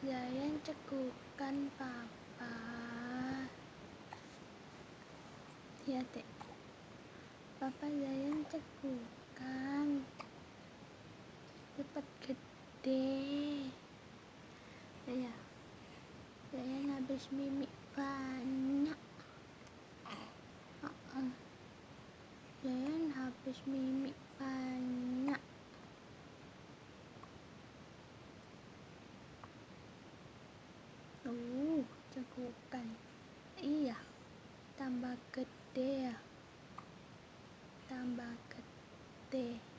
Zayan cekukan papa. Ya dek, papa Zayan cekukan cepat gede. Ya, Zayan habis mimik banyak. Zayan habis mimik banyak. Cekukan. Iya, tambah gede ya. Tambah gede.